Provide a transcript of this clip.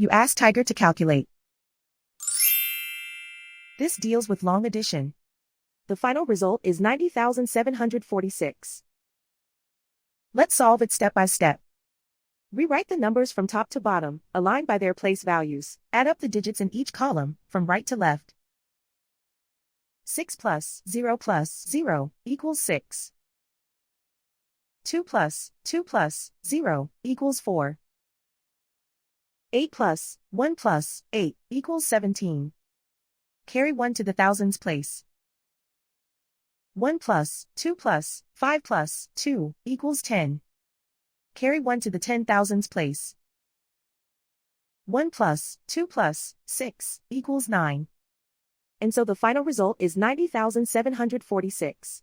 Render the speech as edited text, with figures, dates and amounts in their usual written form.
You ask Tiger to calculate. This deals with long addition. The final result is 90,746. Let's solve it step by step. Rewrite the numbers from top to bottom, aligned by their place values. Add up the digits in each column, from right to left. 6 plus 0 plus 0 equals 6. 2 plus 2 plus 0 equals 4. 8 plus 1 plus 8 equals 17. Carry 1 to the thousands place. 1 plus 2 plus 5 plus 2 equals 10. Carry 1 to the 10,000s place. 1 plus 2 plus 6 equals 9. And so the final result is 90,746.